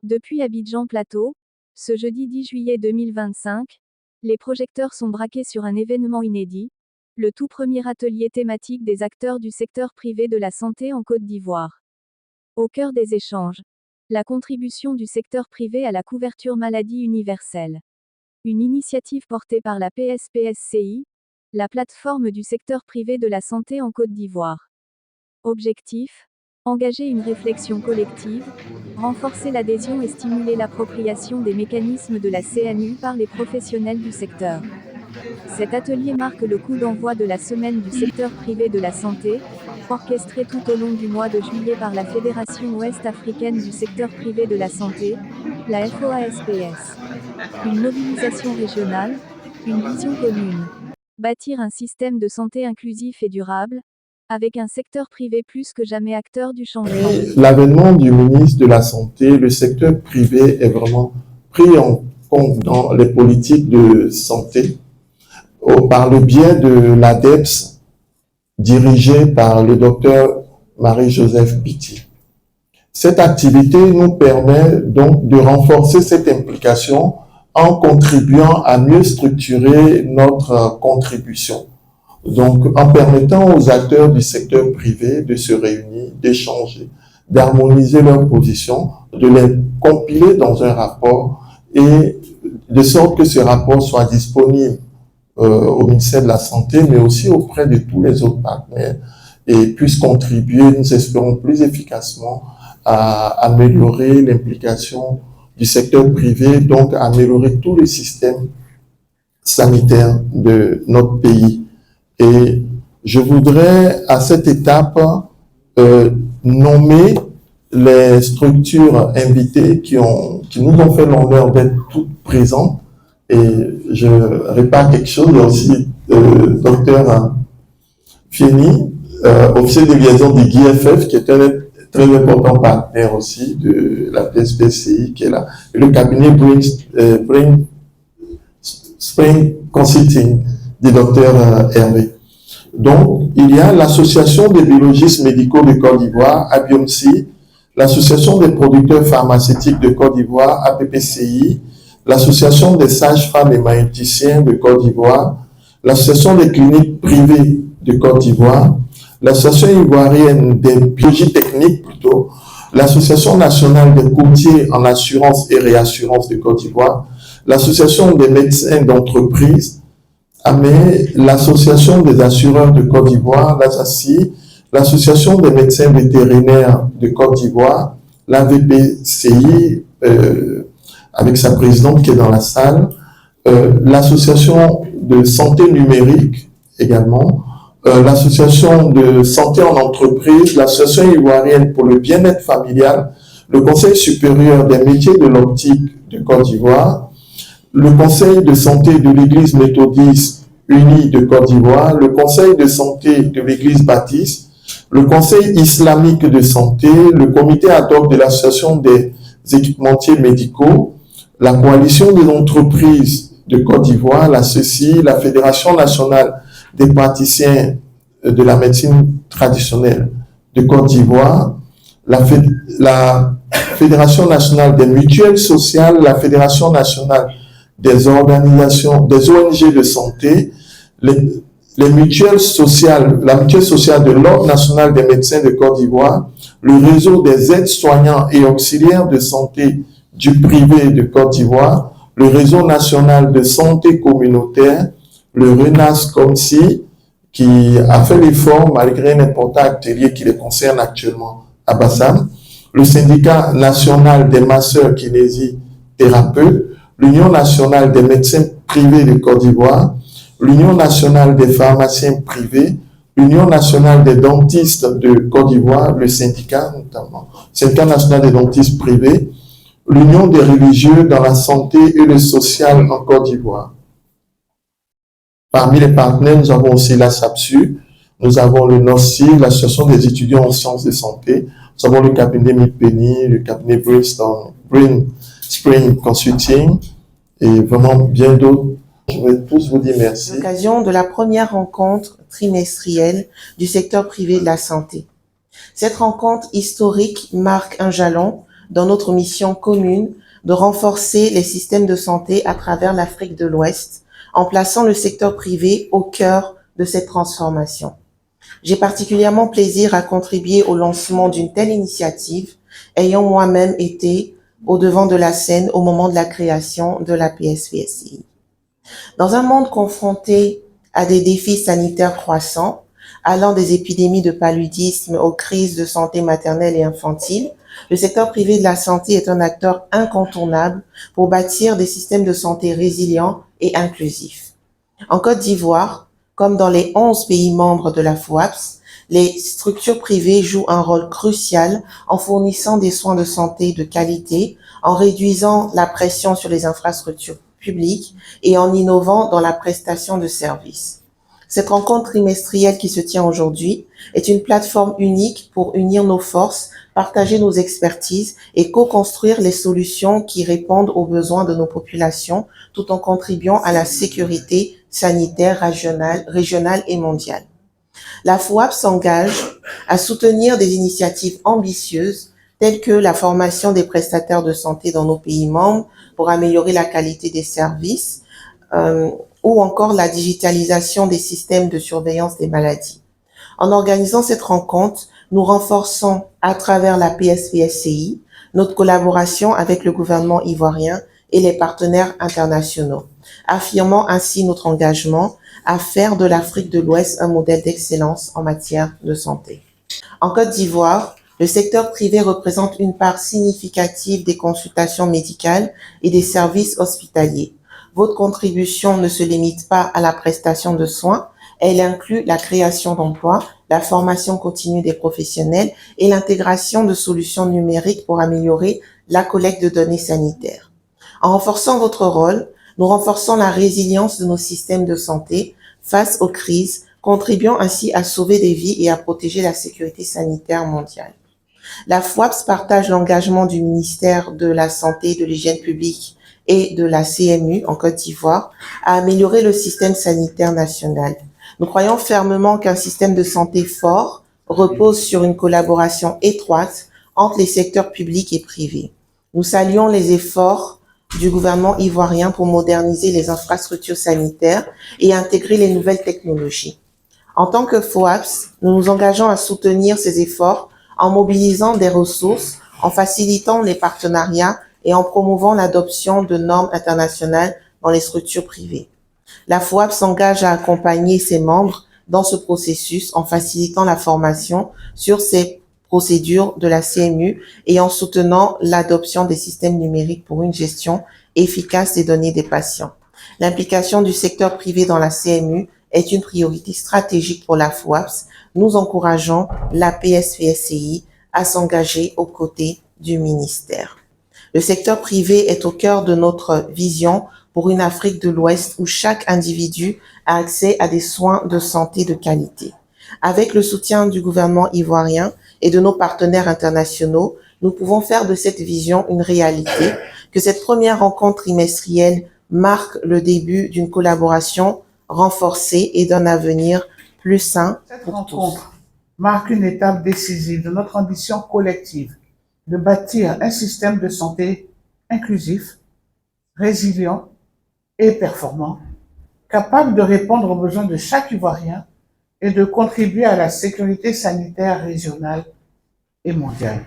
Depuis Abidjan Plateau, ce jeudi 10 juillet 2025, les projecteurs sont braqués sur un événement inédit, le tout premier atelier thématique des acteurs du secteur privé de la santé en Côte d'Ivoire. Au cœur des échanges, la contribution du secteur privé à la couverture maladie universelle. Une initiative portée par la PSPSCI, la plateforme du secteur privé de la santé en Côte d'Ivoire. Objectif : engager une réflexion collective, renforcer l'adhésion et stimuler l'appropriation des mécanismes de la CMU par les professionnels du secteur. Cet atelier marque le coup d'envoi de la semaine du secteur privé de la santé, orchestrée tout au long du mois de juillet par la Fédération ouest-africaine du secteur privé de la santé, la FOASPS. Une mobilisation régionale, une vision commune. Bâtir un système de santé inclusif et durable, avec un secteur privé plus que jamais acteur du changement. L'avènement du ministre de la Santé, le secteur privé est vraiment pris en compte dans les politiques de santé par le biais de l'ADEPS dirigée par le docteur Marie-Joseph Biti. Cette activité nous permet donc de renforcer cette implication en contribuant à mieux structurer notre contribution. Donc, en permettant aux acteurs du secteur privé de se réunir, d'échanger, d'harmoniser leurs positions, de les compiler dans un rapport et de sorte que ce rapport soit disponible au ministère de la Santé, mais aussi auprès de tous les autres partenaires et puisse contribuer, nous espérons, plus efficacement à améliorer l'implication du secteur privé, donc à améliorer tout le système sanitaire de notre pays. Et je voudrais à cette étape nommer les structures invitées qui nous ont fait l'honneur d'être toutes présentes. Et je répare quelque chose, il y a aussi docteur Fieni, officier de liaison du GIFF, qui est un très important partenaire aussi de la PSPCI qui est là, et le cabinet Spring Consulting du docteur Hervé. Donc, il y a l'Association des biologistes médicaux de Côte d'Ivoire, ABIOMSI, l'Association des producteurs pharmaceutiques de Côte d'Ivoire, APPCI, l'Association des sages-femmes et maïeuticiens de Côte d'Ivoire, l'Association des cliniques privées de Côte d'Ivoire, l'Association ivoirienne des biologies techniques plutôt, l'Association nationale des courtiers en assurance et réassurance de Côte d'Ivoire, l'Association des médecins d'entreprise, l'Association des assureurs de Côte d'Ivoire, l'ASACI, l'Association des médecins vétérinaires de Côte d'Ivoire, l'AVPCI, avec sa présidente qui est dans la salle, l'Association de santé numérique également, l'Association de santé en entreprise, l'Association ivoirienne pour le bien-être familial, le Conseil supérieur des métiers de l'optique de Côte d'Ivoire, le Conseil de santé de l'Église méthodiste unie de Côte d'Ivoire, le Conseil de santé de l'Église baptiste, le Conseil islamique de santé, le comité ad hoc de l'Association des équipementiers médicaux, la coalition des entreprises de Côte d'Ivoire, la CECI, la Fédération nationale des praticiens de la médecine traditionnelle de Côte d'Ivoire, la Fédération nationale des mutuelles sociales, la Fédération nationale des organisations, des ONG de santé, les mutuelles sociales, la mutuelle sociale de l'Ordre national des médecins de Côte d'Ivoire, le réseau des aides-soignants et auxiliaires de santé du privé de Côte d'Ivoire, le réseau national de santé communautaire, le RENAS-COMSI, qui a fait l'effort malgré un important atelier qui les concerne actuellement à Bassam, le syndicat national des masseurs kinésithérapeutes, l'Union nationale des médecins privés de Côte d'Ivoire, l'Union nationale des pharmaciens privés, l'Union nationale des dentistes de Côte d'Ivoire, le syndicat notamment, syndicat national des dentistes privés, l'Union des religieux dans la santé et le social en Côte d'Ivoire. Parmi les partenaires, nous avons aussi la SAPSU, nous avons le NOSCI, l'Association des étudiants en sciences de santé, nous avons le cabinet MIPENI, le cabinet Brain Spring Consulting et vraiment bien d'autres. Je voudrais tous vous dire merci. À l'occasion de la première rencontre trimestrielle du secteur privé de la santé. Cette rencontre historique marque un jalon dans notre mission commune de renforcer les systèmes de santé à travers l'Afrique de l'Ouest, en plaçant le secteur privé au cœur de cette transformation. J'ai particulièrement plaisir à contribuer au lancement d'une telle initiative, ayant moi-même été au devant de la scène au moment de la création de la PSVSCI. Dans un monde confronté à des défis sanitaires croissants, allant des épidémies de paludisme aux crises de santé maternelle et infantile, le secteur privé de la santé est un acteur incontournable pour bâtir des systèmes de santé résilients et inclusifs. En Côte d'Ivoire, comme dans les 11 pays membres de la FOAPS, les structures privées jouent un rôle crucial en fournissant des soins de santé de qualité, en réduisant la pression sur les infrastructures publiques et en innovant dans la prestation de services. Cette rencontre trimestrielle qui se tient aujourd'hui est une plateforme unique pour unir nos forces, partager nos expertises et co-construire les solutions qui répondent aux besoins de nos populations tout en contribuant à la sécurité sanitaire régionale et mondiale. La FOAP s'engage à soutenir des initiatives ambitieuses telles que la formation des prestataires de santé dans nos pays membres pour améliorer la qualité des services, ou encore la digitalisation des systèmes de surveillance des maladies. En organisant cette rencontre, nous renforçons à travers la PSVSCI notre collaboration avec le gouvernement ivoirien et les partenaires internationaux, affirmant ainsi notre engagement à faire de l'Afrique de l'Ouest un modèle d'excellence en matière de santé. En Côte d'Ivoire, le secteur privé représente une part significative des consultations médicales et des services hospitaliers. Votre contribution ne se limite pas à la prestation de soins, elle inclut la création d'emplois, la formation continue des professionnels et l'intégration de solutions numériques pour améliorer la collecte de données sanitaires. En renforçant votre rôle, nous renforçons la résilience de nos systèmes de santé face aux crises, contribuant ainsi à sauver des vies et à protéger la sécurité sanitaire mondiale. La FOAPS partage l'engagement du ministère de la Santé et de l'Hygiène publique et de la CMU en Côte d'Ivoire à améliorer le système sanitaire national. Nous croyons fermement qu'un système de santé fort repose sur une collaboration étroite entre les secteurs publics et privés. Nous saluons les efforts du gouvernement ivoirien pour moderniser les infrastructures sanitaires et intégrer les nouvelles technologies. En tant que FOAPS, nous nous engageons à soutenir ces efforts en mobilisant des ressources, en facilitant les partenariats et en promouvant l'adoption de normes internationales dans les structures privées. La FOAP s'engage à accompagner ses membres dans ce processus en facilitant la formation sur ces procédures de la CMU et en soutenant l'adoption des systèmes numériques pour une gestion efficace des données des patients. L'implication du secteur privé dans la CMU est une priorité stratégique pour la FOAPS. Nous encourageons la PSVSCI à s'engager aux côtés du ministère. Le secteur privé est au cœur de notre vision pour une Afrique de l'Ouest où chaque individu a accès à des soins de santé de qualité. Avec le soutien du gouvernement ivoirien et de nos partenaires internationaux, nous pouvons faire de cette vision une réalité, que cette première rencontre trimestrielle marque le début d'une collaboration renforcée et d'un avenir plus sain pour tous. Cette rencontre marque une étape décisive de notre ambition collective de bâtir un système de santé inclusif, résilient et performant, capable de répondre aux besoins de chaque Ivoirien et de contribuer à la sécurité sanitaire régionale et mondiale.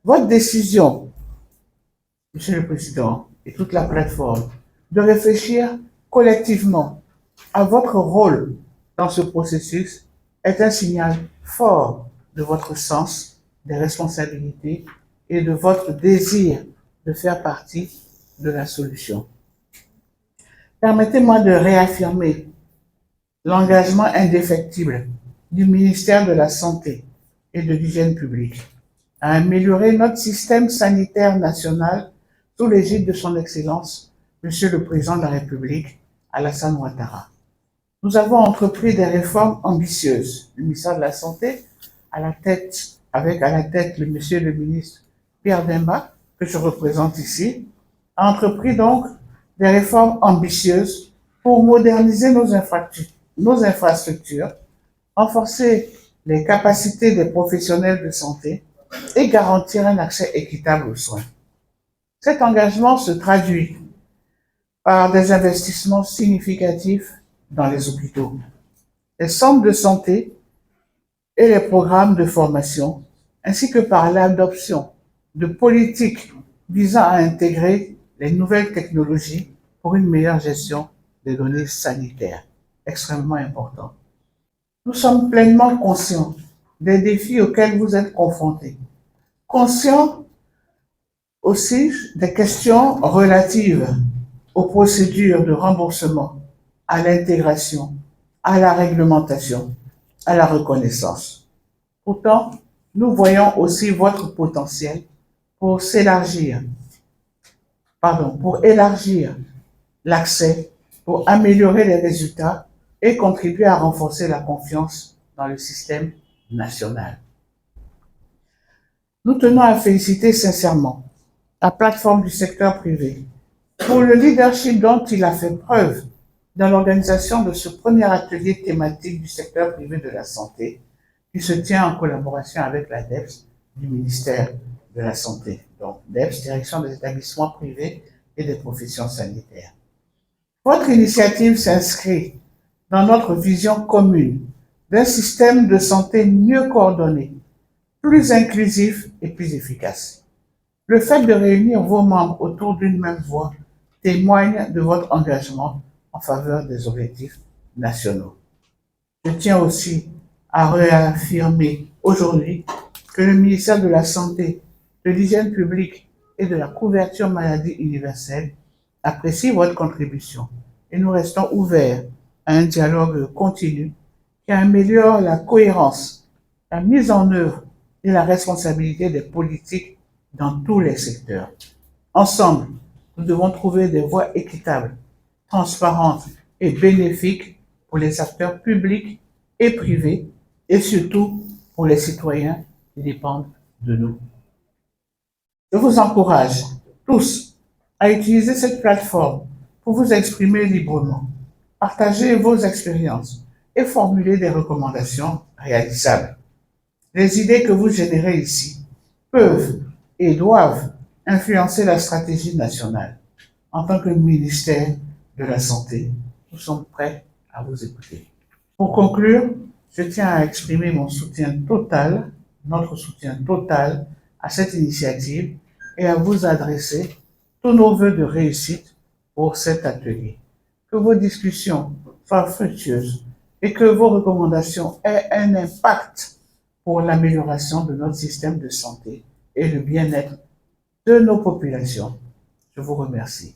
Votre décision, Monsieur le Président et toute la plateforme, de réfléchir collectivement à votre rôle dans ce processus est un signal fort de votre sens des responsabilités et de votre désir de faire partie de la solution. Permettez-moi de réaffirmer l'engagement indéfectible du ministère de la Santé et de l'Hygiène publique à améliorer notre système sanitaire national sous l'égide de son Excellence, Monsieur le Président de la République, Alassane Ouattara. Nous avons entrepris des réformes ambitieuses. Le ministère de la Santé, avec à la tête Monsieur le ministre Pierre Demba, que je représente ici, a entrepris donc des réformes ambitieuses pour moderniser nos infrastructures, renforcer les capacités des professionnels de santé et garantir un accès équitable aux soins. Cet engagement se traduit par des investissements significatifs dans les hôpitaux, les centres de santé et les programmes de formation, ainsi que par l'adoption de politiques visant à intégrer les nouvelles technologies pour une meilleure gestion des données sanitaires, extrêmement important. Nous sommes pleinement conscients des défis auxquels vous êtes confrontés, conscients aussi des questions relatives aux procédures de remboursement, à l'intégration, à la réglementation, à la reconnaissance. Pourtant, nous voyons aussi votre potentiel pour élargir l'accès, pour améliorer les résultats et contribuer à renforcer la confiance dans le système national. Nous tenons à féliciter sincèrement la plateforme du secteur privé pour le leadership dont il a fait preuve dans l'organisation de ce premier atelier thématique du secteur privé de la santé qui se tient en collaboration avec la DEPS du ministère de la Santé. Donc, DEPS, Direction des établissements privés et des professions sanitaires. Votre initiative s'inscrit dans notre vision commune d'un système de santé mieux coordonné, plus inclusif et plus efficace. Le fait de réunir vos membres autour d'une même voix témoigne de votre engagement en faveur des objectifs nationaux. Je tiens aussi à réaffirmer aujourd'hui que le ministère de la Santé, de l'Hygiène publique et de la couverture maladie universelle apprécie votre contribution et nous restons ouverts à un dialogue continu qui améliore la cohérence, la mise en œuvre et la responsabilité des politiques dans tous les secteurs. Ensemble, nous devons trouver des voies équitables, transparentes et bénéfiques pour les acteurs publics et privés et surtout pour les citoyens qui dépendent de nous. Je vous encourage tous à utiliser cette plateforme pour vous exprimer librement, partager vos expériences et formuler des recommandations réalisables. Les idées que vous générez ici peuvent et doivent influencer la stratégie nationale. En tant que ministère de la Santé, nous sommes prêts à vous écouter. Pour conclure, je tiens à exprimer mon soutien total, notre soutien total à cette initiative et à vous adresser tous nos vœux de réussite pour cet atelier. Que vos discussions soient fructueuses et que vos recommandations aient un impact pour l'amélioration de notre système de santé et le bien-être de nos populations. Je vous remercie.